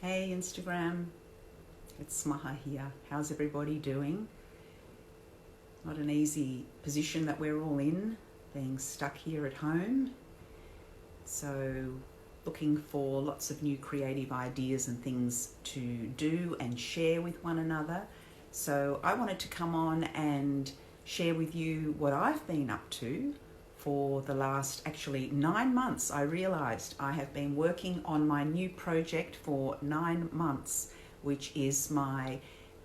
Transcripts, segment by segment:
Hey Instagram, it's Maha here. How's everybody doing? Not an easy position that we're all in, being stuck here at home. So looking for lots of new creative ideas and things to do and share with one another. So I wanted to come on and share with you what I've been up to for the last 9 months. I realized I have been working on my new project for 9 months, which is my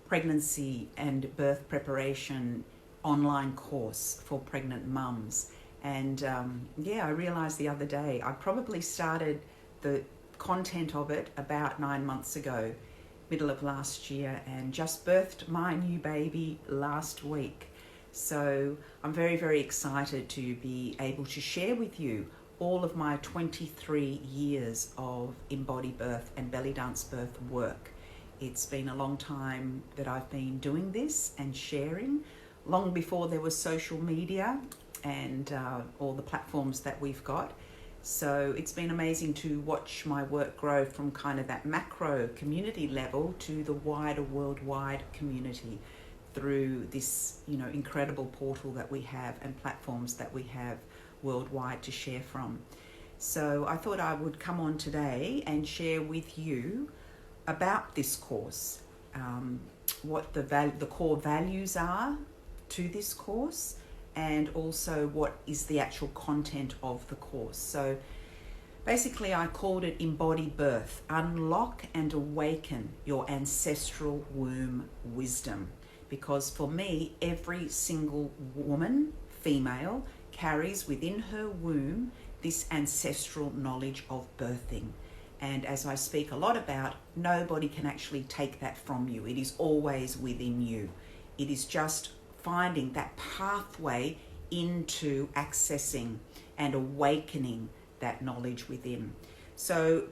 pregnancy and birth preparation online course for pregnant mums. And I realized the other day I probably started the content of it about 9 months ago, middle of last year, and just birthed my new baby last week. So I'm very, very excited to be able to share with you all of my 23 years of Embodybirth and belly dance birth work. It's been a long time that I've been doing this and sharing, long before there was social media and all the platforms that we've got. So it's been amazing to watch my work grow from kind of that macro community level to the wider worldwide community through this, incredible portal that we have and platforms that we have worldwide to share from. So I thought I would come on today and share with you about this course, what the core values are to this course, and also what is the actual content of the course. So basically I called it Embodybirth, Unlock and Awaken Your Ancestral Womb Wisdom. Because for me, every single woman, female, carries within her womb this ancestral knowledge of birthing. And as I speak a lot about, nobody can actually take that from you. It is always within you. It is just finding that pathway into accessing and awakening that knowledge within. So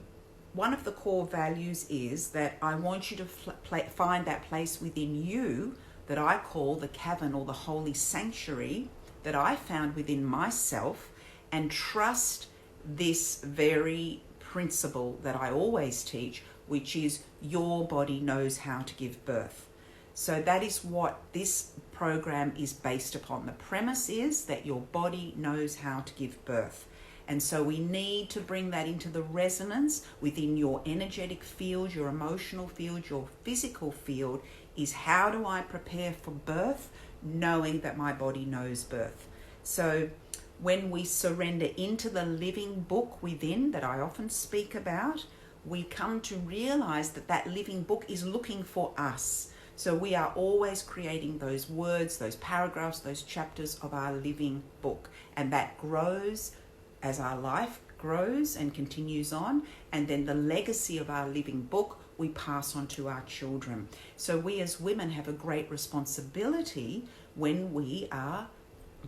one of the core values is that I want you to find that place within you that I call the cavern or the holy sanctuary that I found within myself, and trust this very principle that I always teach, which is your body knows how to give birth. So that is what this program is based upon. The premise is that your body knows how to give birth. And so we need to bring that into the resonance within your energetic field, your emotional field, your physical field, is how do I prepare for birth, knowing that my body knows birth. So when we surrender into the living book within that I often speak about, we come to realize that that living book is looking for us. So we are always creating those words, those paragraphs, those chapters of our living book. And that grows as our life grows and continues on. And then the legacy of our living book we pass on to our children. So we as women have a great responsibility when we are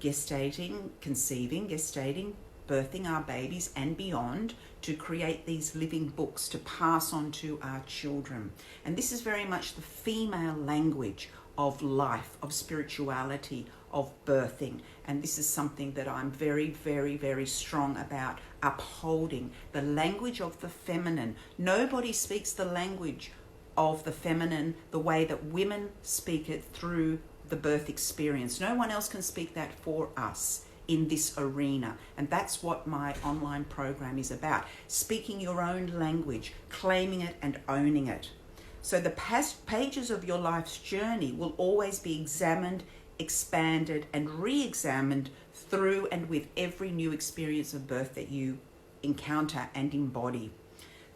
gestating, conceiving, birthing our babies and beyond, to create these living books to pass on to our children. And this is very much the female language of life, of spirituality, of birthing. And this is something that I'm very, very, very strong about upholding. The language of the feminine. Nobody speaks the language of the feminine the way that women speak it through the birth experience. No one else can speak that for us in this arena. And that's what my online program is about. Speaking your own language, claiming it and owning it. So the past pages of your life's journey will always be examined, expanded and re-examined through and with every new experience of birth that you encounter and embody.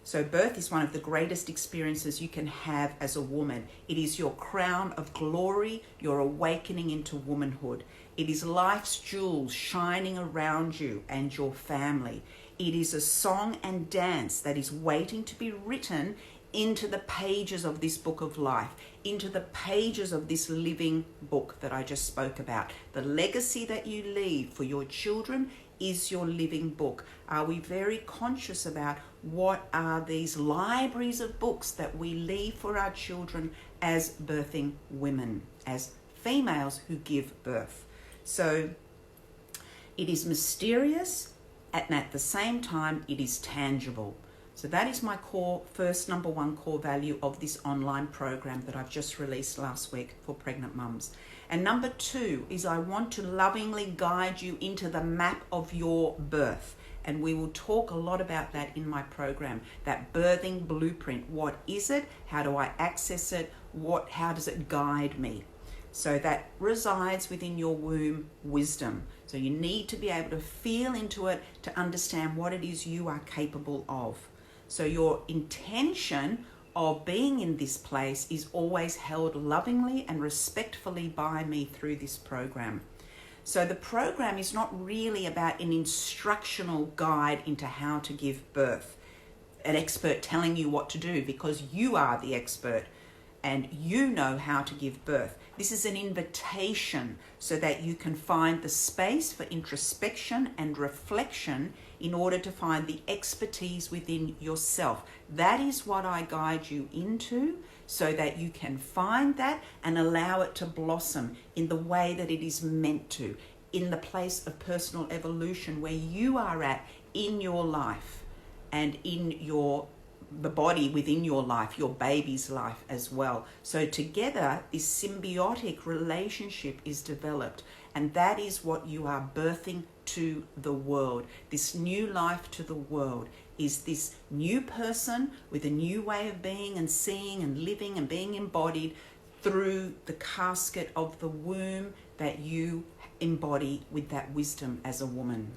So birth is one of the greatest experiences you can have as a woman. It is your crown of glory, your awakening into womanhood. It is life's jewels shining around you and your family. It is a song and dance that is waiting to be written into the pages of this book of life, into the pages of this living book that I just spoke about. The legacy that you leave for your children is your living book. Are we very conscious about what are these libraries of books that we leave for our children as birthing women, as females who give birth? So it is mysterious, and at the same time it is tangible. So that is my first number one core value of this online program that I've just released last week for pregnant mums. And number two is I want to lovingly guide you into the map of your birth. And we will talk a lot about that in my program, that birthing blueprint. What is it? How do I access it? How does it guide me? So that resides within your womb wisdom. So you need to be able to feel into it to understand what it is you are capable of. So your intention of being in this place is always held lovingly and respectfully by me through this program. So the program is not really about an instructional guide into how to give birth, an expert telling you what to do, because you are the expert and you know how to give birth. This is an invitation so that you can find the space for introspection and reflection in order to find the expertise within yourself. That is what I guide you into, so that you can find that and allow it to blossom in the way that it is meant to, in the place of personal evolution where you are at in your life and in the body within your life, your baby's life as well. So together, this symbiotic relationship is developed, and that is what you are birthing to the world. This new life to the world is this new person with a new way of being and seeing and living and being embodied through the casket of the womb that you embody with that wisdom as a woman.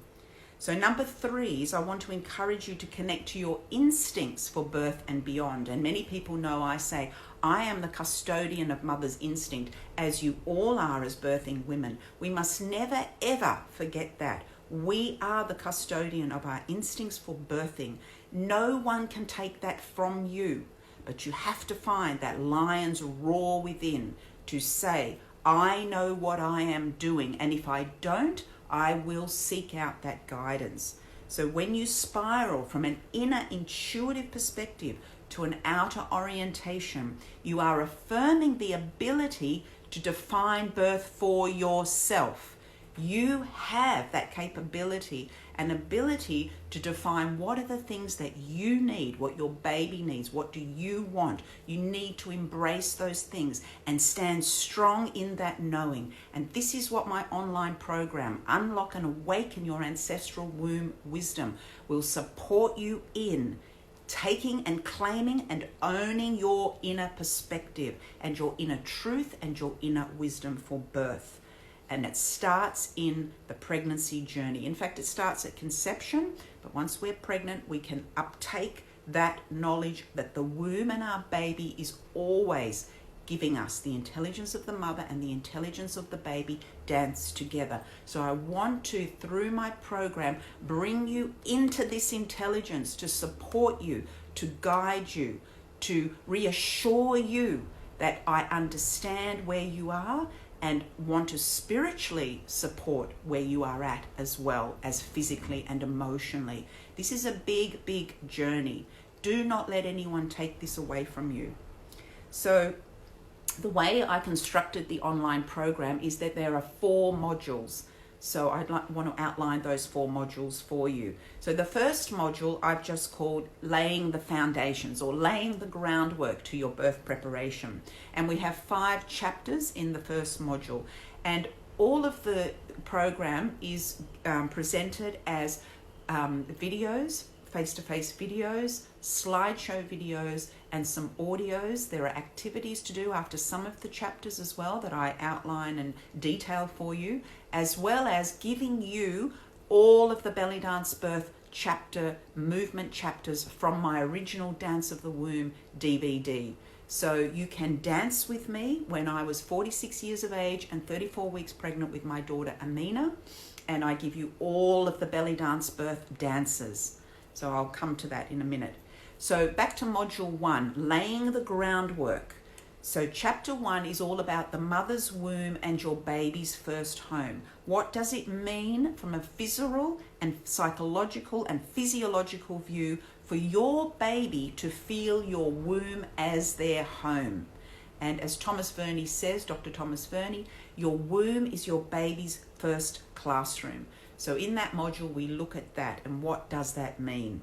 So number three is I want to encourage you to connect to your instincts for birth and beyond. And many people know I say, I am the custodian of mother's instinct, as you all are as birthing women. We must never, ever forget that. We are the custodian of our instincts for birthing. No one can take that from you, but you have to find that lion's roar within to say, I know what I am doing, and if I don't, I will seek out that guidance. So when you spiral from an inner intuitive perspective to an outer orientation, you are affirming the ability to define birth for yourself. You have that capability and ability to define what are the things that you need, what your baby needs, what do you want. You need to embrace those things and stand strong in that knowing. And this is what my online program, Unlock and Awaken Your Ancestral Womb Wisdom, will support you in taking and claiming and owning your inner perspective and your inner truth and your inner wisdom for birth. And it starts in the pregnancy journey. In fact, it starts at conception, but once we're pregnant, we can uptake that knowledge that the womb and our baby is always giving us. The intelligence of the mother and the intelligence of the baby dance together. So I want to, through my program, bring you into this intelligence to support you, to guide you, to reassure you that I understand where you are and want to spiritually support where you are at, as well as physically and emotionally. This is a big, big journey. Do not let anyone take this away from you. So the way I constructed the online program is that there are 4 modules. So I'd want to outline those 4 modules for you. So the first module I've just called Laying the Foundations, or laying the groundwork to your birth preparation. And we have 5 chapters in the first module. And all of the program is presented as videos, face-to-face videos, slideshow videos, and some audios. There are activities to do after some of the chapters as well that I outline and detail for you, as well as giving you all of the belly dance birth chapter, movement chapters from my original Dance of the Womb DVD. So you can dance with me when I was 46 years of age and 34 weeks pregnant with my daughter Amina, and I give you all of the belly dance birth dances. So I'll come to that in a minute. So back to module 1, laying the groundwork. So chapter 1 is all about the mother's womb and your baby's first home. What does it mean from a physical and psychological and physiological view for your baby to feel your womb as their home? And as Thomas Verney says, Dr. Thomas Verney, your womb is your baby's first classroom. So in that module, we look at that and what does that mean?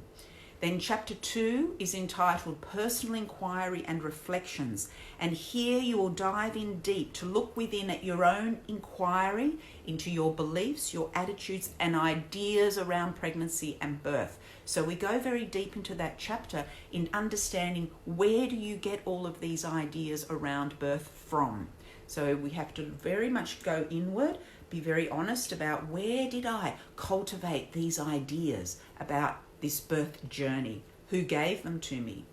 Then chapter 2 is entitled Personal Inquiry and Reflections. And here you will dive in deep to look within at your own inquiry into your beliefs, your attitudes and ideas around pregnancy and birth. So we go very deep into that chapter in understanding where do you get all of these ideas around birth from. So we have to very much go inward, be very honest about where did I cultivate these ideas about this birth journey, who gave them to me.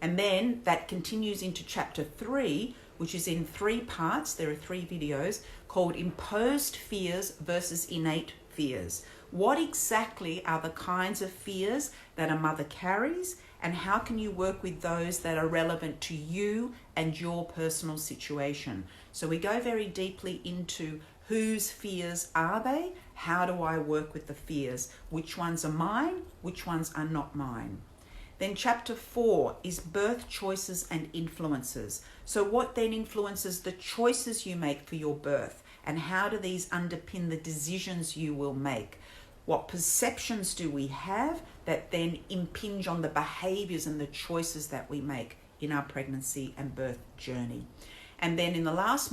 And then that continues into chapter 3, which is in 3 parts. There are 3 videos called Imposed Fears versus Innate Fears. What exactly are the kinds of fears that a mother carries, and how can you work with those that are relevant to you and your personal situation? So we go very deeply into whose fears are they? How do I work with the fears? Which ones are mine? Which ones are not mine? Then chapter 4 is birth choices and influences. So what then influences the choices you make for your birth? And how do these underpin the decisions you will make? What perceptions do we have that then impinge on the behaviors and the choices that we make in our pregnancy and birth journey? And then in the last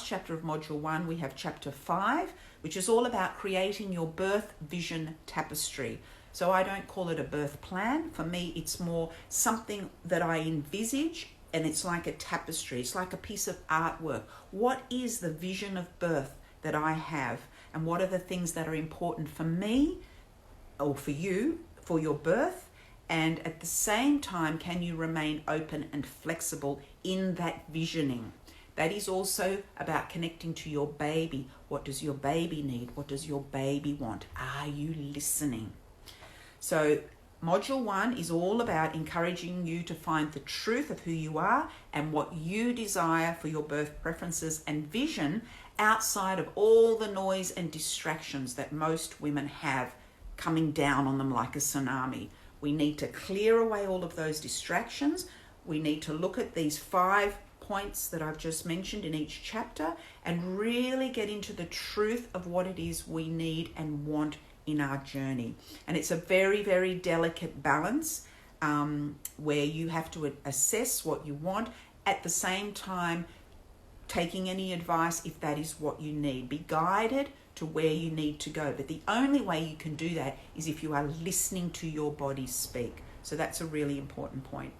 chapter of module 1, we have chapter 5, which is all about creating your birth vision tapestry. So I don't call it a birth plan. For me, it's more something that I envisage, and it's like a tapestry. It's like a piece of artwork. What is the vision of birth that I have? And what are the things that are important for me or for you, for your birth? And at the same time, can you remain open and flexible in that visioning? That is also about connecting to your baby. What does your baby need? What does your baby want? Are you listening? So module 1 is all about encouraging you to find the truth of who you are and what you desire for your birth preferences and vision outside of all the noise and distractions that most women have coming down on them like a tsunami. We need to clear away all of those distractions. We need to look at these 5 points that I've just mentioned in each chapter and really get into the truth of what it is we need and want in our journey. And it's a very, very delicate balance where you have to assess what you want, at the same time taking any advice if that is what you need. Be guided to where you need to go. But the only way you can do that is if you are listening to your body speak. So that's a really important point.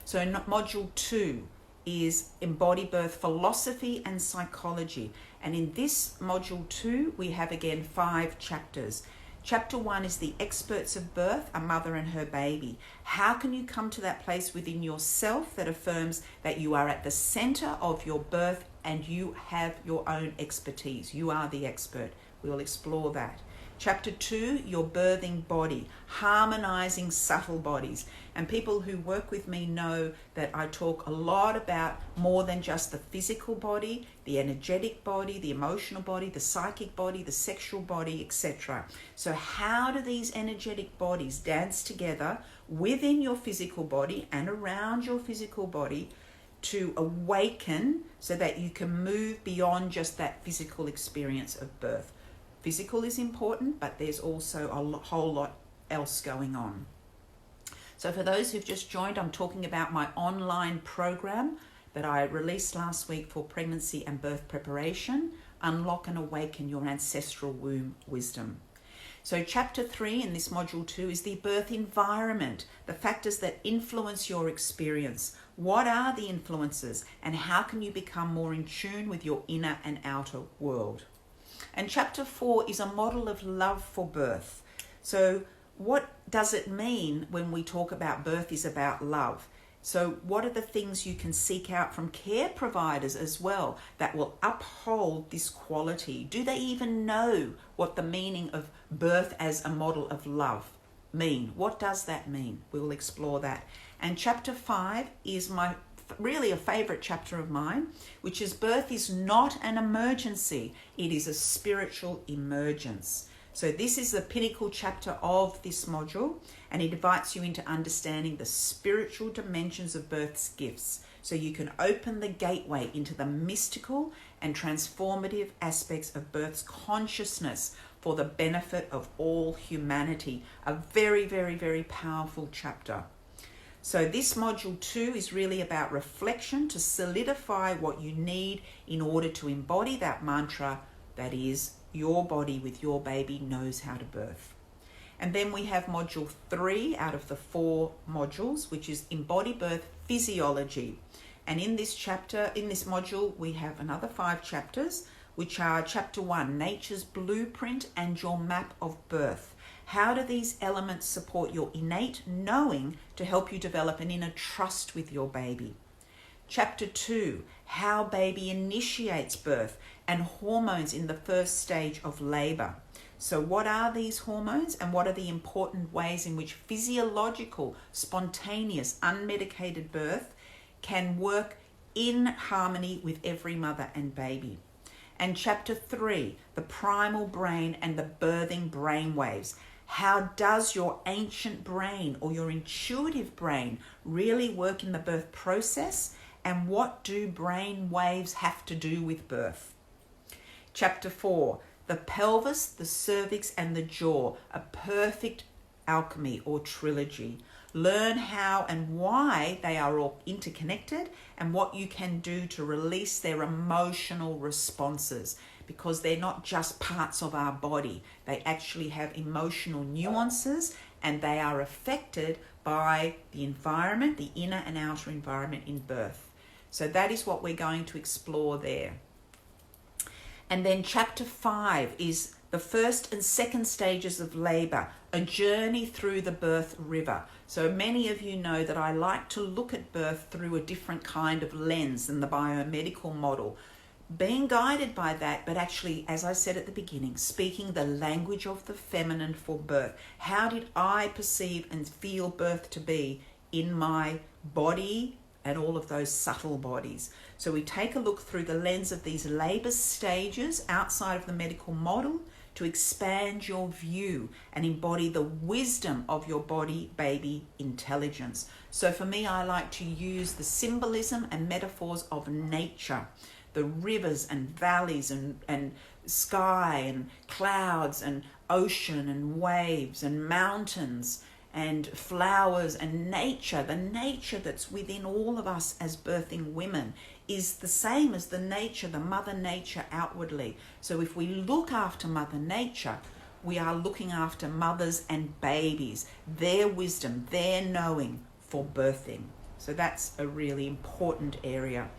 So module 2 is Embodybirth philosophy and psychology. And in this module 2, we have again 5 chapters. Chapter 1 is the experts of birth, a mother and her baby. How can you come to that place within yourself that affirms that you are at the center of your birth and you have your own expertise? You are the expert. We will explore that. Chapter 2, your birthing body, harmonizing subtle bodies. And people who work with me know that I talk a lot about more than just the physical body, the energetic body, the emotional body, the psychic body, the sexual body, etc. So how do these energetic bodies dance together within your physical body and around your physical body to awaken so that you can move beyond just that physical experience of birth? Physical is important, but there's also a whole lot else going on. So for those who've just joined, I'm talking about my online program that I released last week for pregnancy and birth preparation, Unlock and Awaken Your Ancestral Womb Wisdom. So chapter 3 in this module 2 is the birth environment, the factors that influence your experience. What are the influences and how can you become more in tune with your inner and outer world? And chapter 4 is a model of love for birth. So what does it mean when we talk about birth is about love? So what are the things you can seek out from care providers as well that will uphold this quality? Do they even know what the meaning of birth as a model of love mean? What does that mean? We will explore that. And chapter 5 is really a favorite chapter of mine, which is birth is not an emergency. It is a spiritual emergence. So this is the pinnacle chapter of this module, and it invites you into understanding the spiritual dimensions of birth's gifts so you can open the gateway into the mystical and transformative aspects of birth's consciousness for the benefit of all humanity. A very, very, very powerful chapter. So this module 2 is really about reflection to solidify what you need in order to embody that mantra that is, your body with your baby knows how to birth. And then we have module 3 out of the 4 modules, which is Embodybirth Physiology. And in this chapter, in this module, we have another 5 chapters, which are chapter 1, Nature's Blueprint and Your Map of Birth. How do these elements support your innate knowing to help you develop an inner trust with your baby? Chapter 2, How Baby Initiates Birth and Hormones in the First Stage of Labour. So what are these hormones and what are the important ways in which physiological, spontaneous, unmedicated birth can work in harmony with every mother and baby? And chapter 3, the primal brain and the birthing brain waves. How does your ancient brain or your intuitive brain really work in the birth process? And what do brain waves have to do with birth? Chapter 4, the pelvis, the cervix, and the jaw, a perfect alchemy or trilogy. Learn how and why they are all interconnected and what you can do to release their emotional responses, because they're not just parts of our body. They actually have emotional nuances and they are affected by the environment, the inner and outer environment in birth. So that is what we're going to explore there. And then chapter 5 is the first and second stages of labour, a journey through the birth river. So many of you know that I like to look at birth through a different kind of lens than the biomedical model. Being guided by that, but actually, as I said at the beginning, speaking the language of the feminine for birth. How did I perceive and feel birth to be in my body and all of those subtle bodies? So we take a look through the lens of these labour stages outside of the medical model to expand your view and embody the wisdom of your body-baby intelligence. So for me, I like to use the symbolism and metaphors of nature, the rivers and valleys and sky and clouds and ocean and waves and mountains and flowers and nature. The nature that's within all of us as birthing women is the same as the nature, the Mother Nature outwardly. So if we look after Mother Nature, we are looking after mothers and babies, their wisdom, their knowing for birthing. So that's a really important area.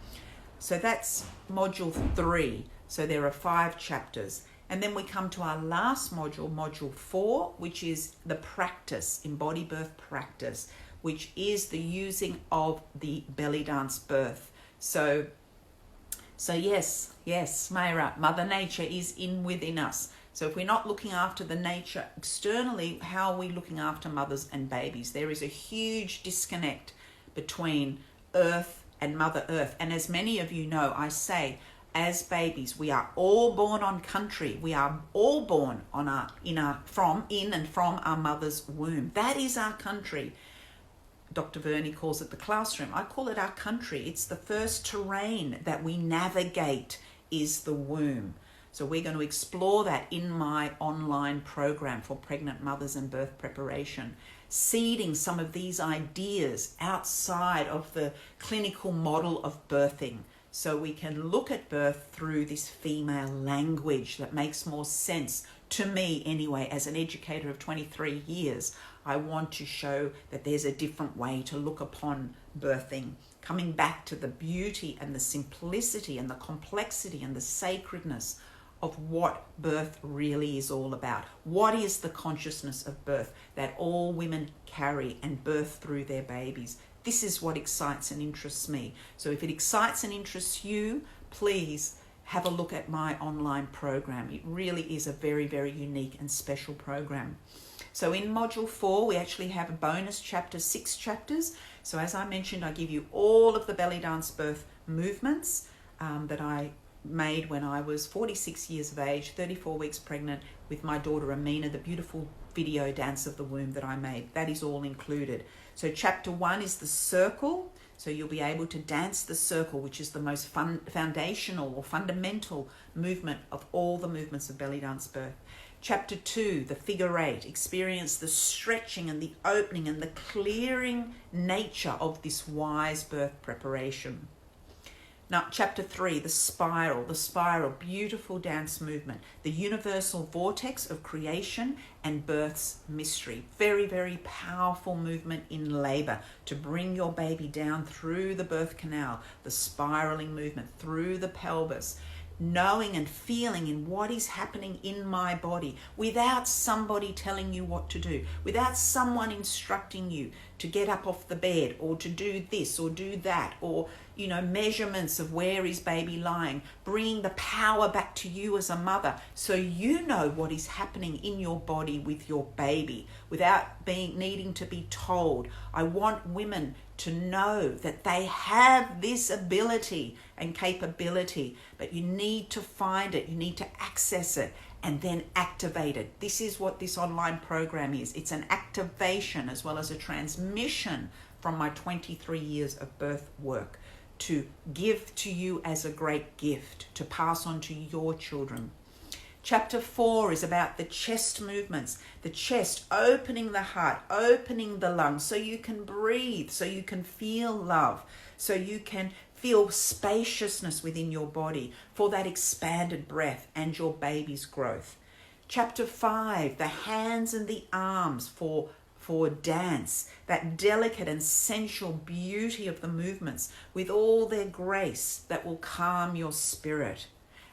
So that's module 3. So there are 5 chapters. And then we come to our last module, module 4, which is the practice, Embodybirth practice, which is the using of the belly dance birth. So yes, Mayra, Mother Nature is within us. So if we're not looking after the nature externally, how are we looking after mothers and babies? There is a huge disconnect between Earth and Mother Earth. And as many of you know, I say, as babies, we are all born on country. We are all born on in and from our mother's womb. That is our country. Dr. Verney calls it the classroom. I call it our country. It's the first terrain that we navigate is the womb. So we're going to explore that in my online program for pregnant mothers and birth preparation, seeding some of these ideas outside of the clinical model of birthing, so we can look at birth through this female language that makes more sense to me anyway. As an educator of 23 years, I want to show that there's a different way to look upon birthing, coming back to the beauty and the simplicity and the complexity and the sacredness of what birth really is all about. What is the consciousness of birth that all women carry and birth through their babies? This is what excites and interests me. So if it excites and interests you, please have a look at my online program. It really is a very, very unique and special program. So in module 4, we actually have a bonus chapter, 6 chapters. So as I mentioned, I give you all of the belly dance birth movements that I made when I was 46 years of age, 34 weeks pregnant with my daughter Amina, the beautiful video dance of the womb that I made. That is all included. So chapter 1 is the circle. So you'll be able to dance the circle, which is the most foundational or fundamental movement of all the movements of belly dance birth. Chapter 2, the figure 8, experience the stretching and the opening and the clearing nature of this wise birth preparation. Now, chapter 3, the spiral, beautiful dance movement, the universal vortex of creation and birth's mystery. Very, very powerful movement in labor to bring your baby down through the birth canal, the spiraling movement through the pelvis, knowing and feeling in what is happening in my body without somebody telling you what to do, without someone instructing you to get up off the bed or to do this or do that, or measurements of where is baby lying, bringing the power back to you as a mother so you know what is happening in your body with your baby without needing to be told. I want women to know that they have this ability and capability, but you need to find it, you need to access it and then activate it. This is what this online program is. It's an activation as well as a transmission from my 23 years of birth work to give to you as a great gift to pass on to your children. Chapter 4 is about the chest movements, the chest, opening the heart, opening the lungs so you can breathe, so you can feel love, so you can feel spaciousness within your body for that expanded breath and your baby's growth. Chapter 5, the hands and the arms for dance, that delicate and sensual beauty of the movements with all their grace that will calm your spirit.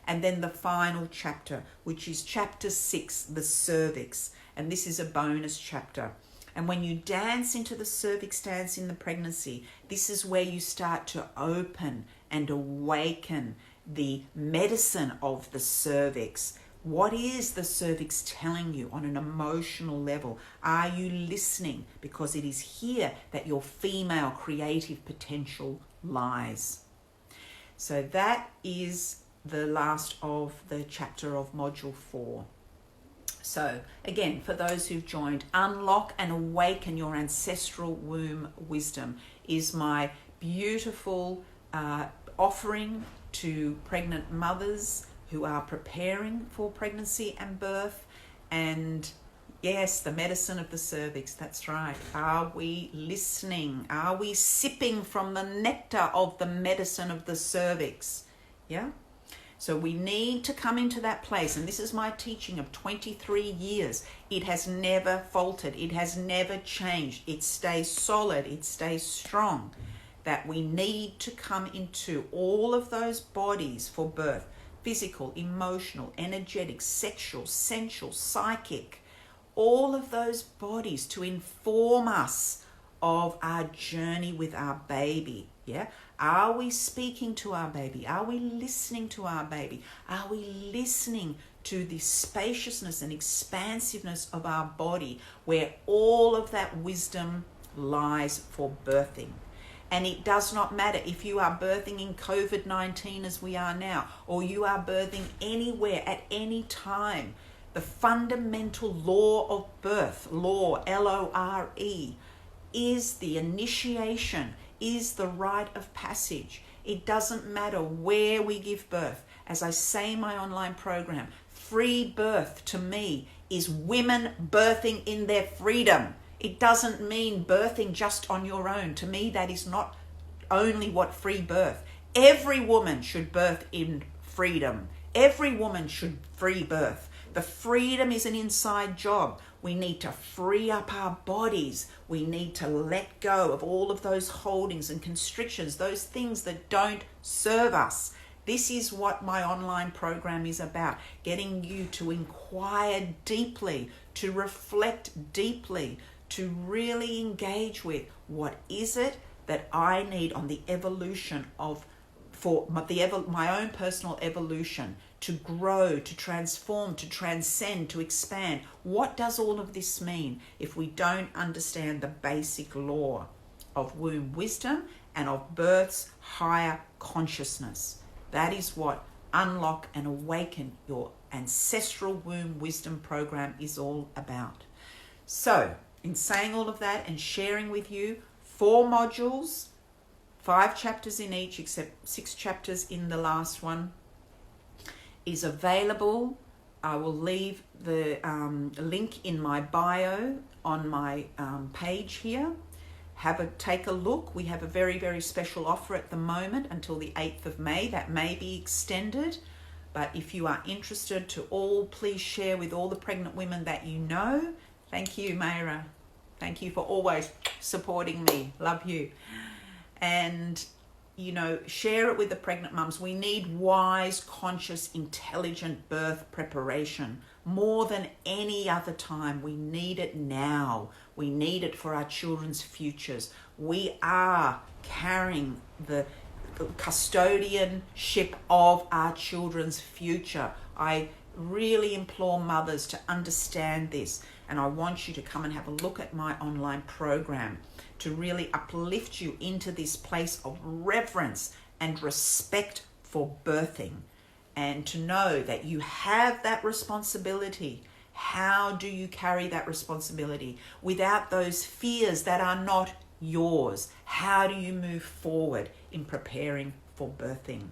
And then the final chapter, which is chapter 6, the cervix. And this is a bonus chapter. And when you dance into the cervix dance in the pregnancy, this is where you start to open and awaken the medicine of the cervix. What is the cervix telling you on an emotional level? Are you listening? Because it is here that your female creative potential lies. So that is the last of the chapter of module 4. So again, for those who've joined, Unlock and Awaken Your Ancestral Womb Wisdom is my beautiful offering to pregnant mothers who are preparing for pregnancy and birth. And yes, the medicine of the cervix, that's right. Are we listening? Are we sipping from the nectar of the medicine of the cervix? Yeah? So we need to come into that place. And this is my teaching of 23 years. It has never faltered. It has never changed. It stays solid. It stays strong. That we need to come into all of those bodies for birth. Physical, emotional, energetic, sexual, sensual, psychic, all of those bodies to inform us of our journey with our baby. Yeah? Are we speaking to our baby? Are we listening to our baby? Are we listening to the spaciousness and expansiveness of our body where all of that wisdom lies for birthing? And it does not matter if you are birthing in COVID-19 as we are now, or you are birthing anywhere at any time. The fundamental law of birth, law, L-O-R-E, is the initiation, is the rite of passage. It doesn't matter where we give birth. As I say in my online program, free birth to me is women birthing in their freedom. It doesn't mean birthing just on your own. To me, that is not only what free birth. Every woman should birth in freedom. Every woman should free birth. The freedom is an inside job. We need to free up our bodies. We need to let go of all of those holdings and constrictions, those things that don't serve us. This is what my online program is about, getting you to inquire deeply, to reflect deeply, to really engage with what is it that I need on the evolution of, for my own personal evolution, to grow, to transform, to transcend, to expand. What does all of this mean if we don't understand the basic law of womb wisdom and of birth's higher consciousness? That is what Unlock and Awaken Your Ancestral Womb Wisdom program is all about. So, in saying all of that and sharing with you 4 modules, 5 chapters in each, except 6 chapters in the last one, is available I will leave the link in my bio on my page here. Take a look. We have a very, very special offer at the moment until the 8th of May. That may be extended. But if you are interested to all, please share with all the pregnant women that you know. Thank you, Mayra. Thank you for always supporting me. Love you. And, you know, share it with the pregnant mums. We need wise, conscious, intelligent birth preparation more than any other time. We need it now. We need it for our children's futures. We are carrying the custodianship of our children's future. I really implore mothers to understand this, and I want you to come and have a look at my online program to really uplift you into this place of reverence and respect for birthing, and to know that you have that responsibility. How do you carry that responsibility without those fears that are not yours? How do you move forward in preparing for birthing?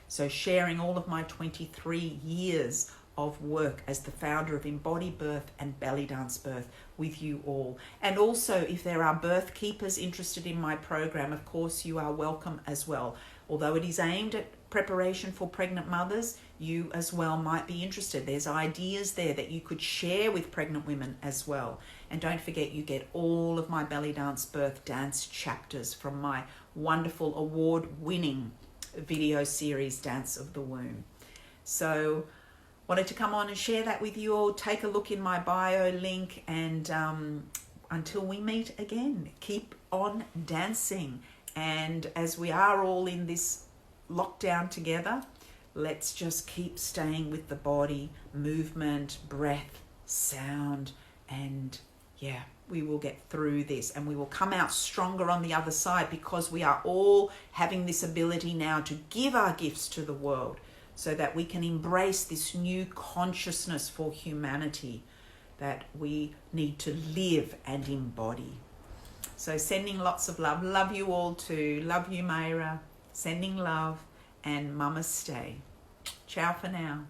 So sharing all of my 23 years of work as the founder of Embodybirth and Belly Dance Birth with you all. And also, if there are birth keepers interested in my program, of course you are welcome as well. Although it is aimed at preparation for pregnant mothers, you as well might be interested. There's ideas there that you could share with pregnant women as well. And don't forget, you get all of my Belly Dance Birth dance chapters from my wonderful award-winning video series, Dance of the Womb. So wanted to come on and share that with you all. Take a look in my bio link, and until we meet again, keep on dancing. And as we are all in this lockdown together, let's just keep staying with the body, movement, breath, sound, and yeah, we will get through this, and we will come out stronger on the other side, because we are all having this ability now to give our gifts to the world, so that we can embrace this new consciousness for humanity that we need to live and embody. So sending lots of love. Love you all too. Love you, Mayra. Sending love, and Namaste. Ciao for now.